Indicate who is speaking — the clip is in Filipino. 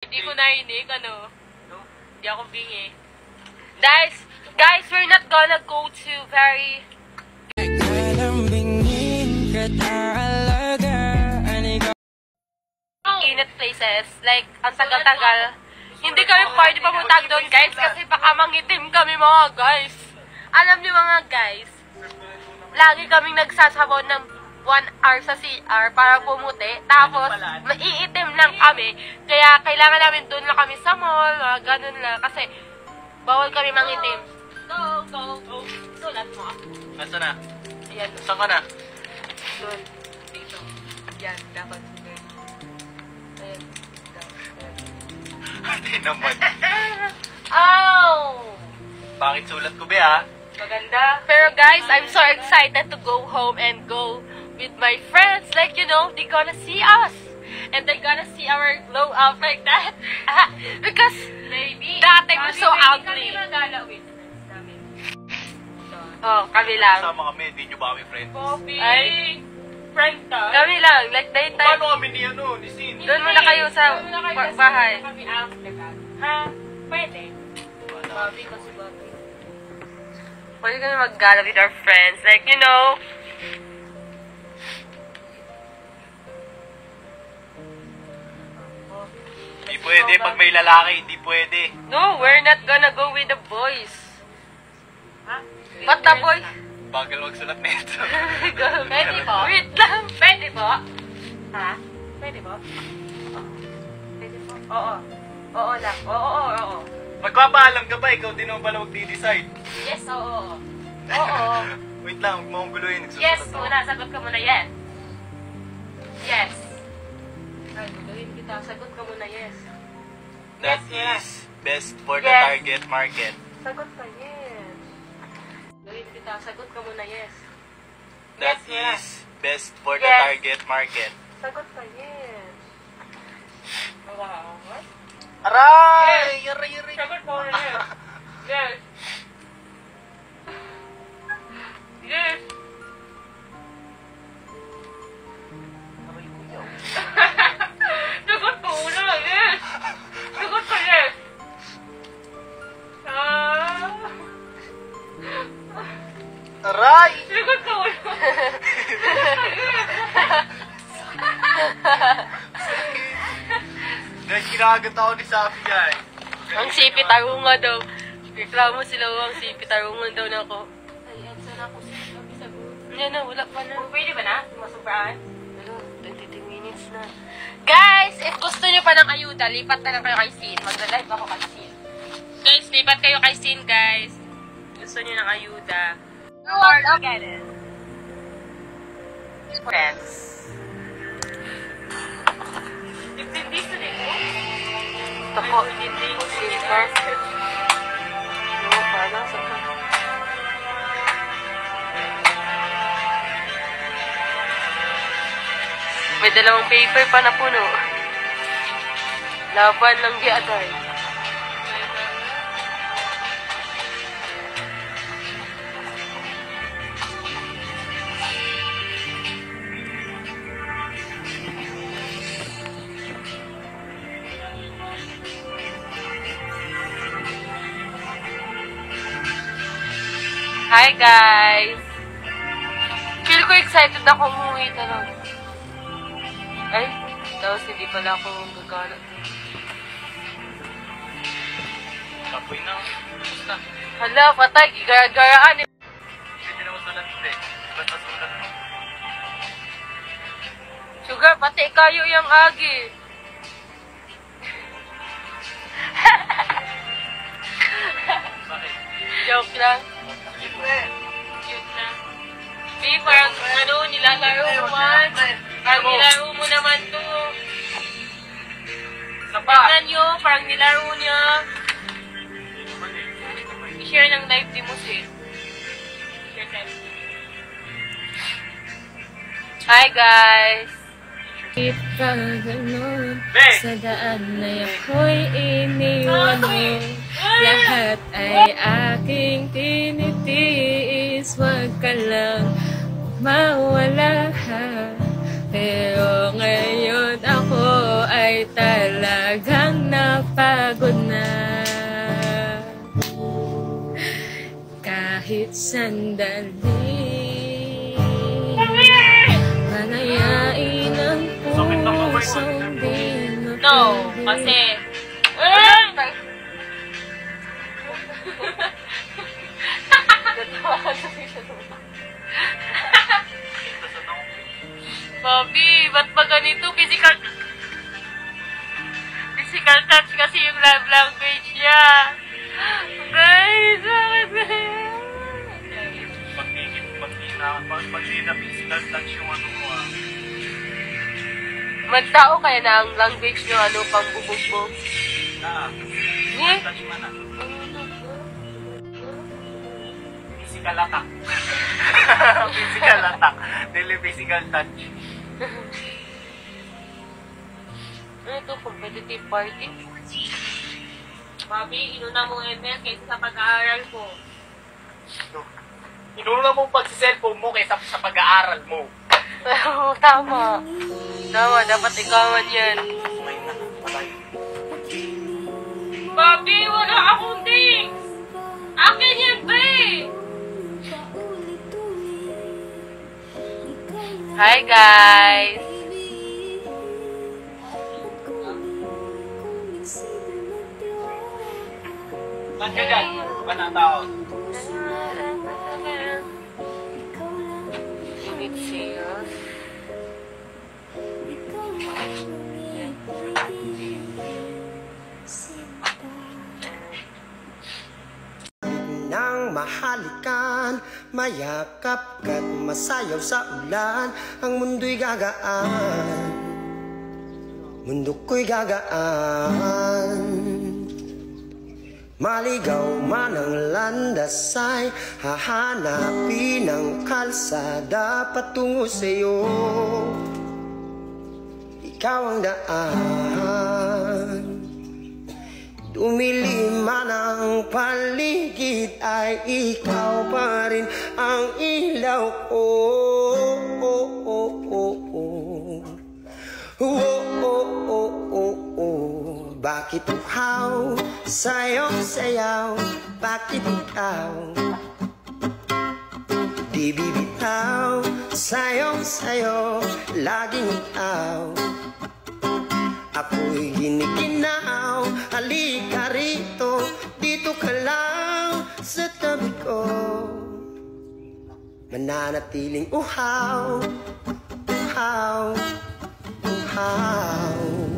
Speaker 1: Hindi ko narinig, ano? Hindi ako bingi. Guys, we're not gonna go to very... init places. Like, ang tagal-tagal. Hindi kami pwede papunta doon, guys, kasi baka mangitim kami, mga guys. Alam niyo, mga guys, lagi kaming nagsasabon ng 1 hour sa CR para pumuti. Tapos, maiitim lang kami. Kaya, kailangan namin doon lang kami sa mall, mga ganun lang. Kasi, bawal kami mangitim. Go. Sulat mo ako.
Speaker 2: Nasaan na?
Speaker 1: Ayan.
Speaker 2: Saan ka na?
Speaker 1: Doon. Dito. Yan, dapat. Ayan.
Speaker 2: Hindi naman.
Speaker 1: Oh!
Speaker 2: Bakit sulat ko ba,
Speaker 1: Maganda. Pero guys, I'm so excited to go home and go with my friends. Like, you know, they're gonna see us. And they're gonna see our glow up like that. Because, dati we're so ugly. Oh, kami lang.
Speaker 2: Sama kami, hindi nyo ba kami friends?
Speaker 1: Ay, friend ka? Kami lang. Like, daytime.
Speaker 2: Paano kami ni Sin?
Speaker 1: Doon muna kayo sa bahay.
Speaker 3: Ha? Pwede.
Speaker 1: Bobby ko si Bobby. Pwede kami mag-gala with our friends. Like, you know.
Speaker 2: Hindi pwede. Pag may lalaki, hindi pwede.
Speaker 1: No, we're not gonna go with the boys.
Speaker 3: Ha?
Speaker 1: What the boys?
Speaker 2: Bagal magsulat nito.
Speaker 3: Pwede po?
Speaker 1: Wait lang.
Speaker 3: Pwede po? Ha? Pwede po? Pwede po? Oo. Oo lang. Oo.
Speaker 2: Magpapaalam ka ba? Ikaw din naman pala magdi-decide.
Speaker 3: Yes, oo. Oo.
Speaker 2: Wait lang, huwag mo akong guluhin.
Speaker 3: Yes, muna. Sagot ka muna, yes. Yes.
Speaker 1: Ay, gawin kita. Sagot ka muna, yes.
Speaker 2: That
Speaker 3: Yes,
Speaker 2: is best for the
Speaker 3: Yes.
Speaker 2: target market.
Speaker 1: Sagot ka, yes. Gawin kita. Sagot ka muna, yes.
Speaker 2: That
Speaker 3: Yes,
Speaker 2: is best for the
Speaker 3: Yes.
Speaker 2: target market.
Speaker 1: Sagot ka, yes.
Speaker 3: Wow. What?
Speaker 2: Aray! Aray!
Speaker 3: Sagot ko na, yes. Yes. Yes. Sagot ko na, yes. Sagot ko, yes.
Speaker 2: Aray!
Speaker 3: Sagot ko na.
Speaker 2: Guys, kinagat ako ni Safi guys.
Speaker 1: Ang sipi tarunga daw. Reklamo sila ang sipi tarunga daw na ako. Ay, saan ako sabi sa buhay? Yan na, wala pa na.
Speaker 3: Pwede ba na? Masubraan?
Speaker 1: Ano, 22 minutes na. Guys, if gusto nyo pa ng ayuda, lipat na lang kayo kay Sin. Magla-live ako kay Sin. Guys, lipat kayo kay Sin, guys. Gusto nyo ng ayuda.
Speaker 3: Lord, I'll get it. Friends. Dito na ko.
Speaker 1: Tako, silver. Ano pa lang sa ka? May dalawang paper pa na puno. Laban ng giaday. Hi guys! Feel ko excited ako umuwi talaga. Ay, tapos hindi pala ako gagana.
Speaker 2: Kapoy na. Basta.
Speaker 1: Hala, patay, gigara-garaan eh.
Speaker 2: Hindi na masulat eh. Basta sulat mo.
Speaker 1: Sugar, pati kayo yung agi.
Speaker 2: Bakit?
Speaker 1: Joke lang.
Speaker 3: Cute na.
Speaker 1: Di, parang ano, nilalaro mo man. Parang nilaro mo naman to. Tignan nyo, parang nilaro niya. I-share ng live di mo sis. Share live. Hi guys!
Speaker 4: Ipaganon
Speaker 2: Be!
Speaker 4: sa daan na ako'y iniwan mo. Lahat ay aking tinitiis. Huwag ka lang mawala. Pero ngayon ako ay talagang pagod na. Kahit sandali, manayain ang pusong di mapili.
Speaker 1: No, kasi... Bobby, ba't ba ganito? Physical touch kasi yung love language niya. Guys, bakit ganyan?
Speaker 2: Pag di na physical touch yung ano mo
Speaker 1: Magtao kaya na ang language niyo, ano, pang bubog mo?
Speaker 2: touch man Physical attack. Physical attack. Dili physical touch.
Speaker 1: Ano ito? Competitive party? Bobby, inuna mong ML kaysa sa pag-aaral ko.
Speaker 2: Inuna mo pag-cellphone mo kaysa sa pag-aaral mo.
Speaker 1: Tama. Tama, dapat ikawan yan.
Speaker 2: Okay na, patay.
Speaker 1: Bobby, wala akong things! Akin yan, ba eh! Hi, guys!
Speaker 2: Saan ka dyan? Ba't ang tao?
Speaker 1: Init sales.
Speaker 5: Nang mahalikan, mayakap ka't masayaw sa ulan. Ang mundo'y gagaan, mundo ko'y gagaan. Maligaw man ang landas ay hahanapin ang kalsada patungo sa'yo. Ikaw ang daan. Dumilim man ang paligid ay ikaw pa rin ang ilaw ko. Bakit uhaw, sayaw, sayaw, bakit ikaw di bibitaw, sayaw, sayaw, laging ikaw. Ako'y giniginaw, halika rito, dito ka lang sa tabi ko. Mananatiling uhaw, uhaw, uhaw.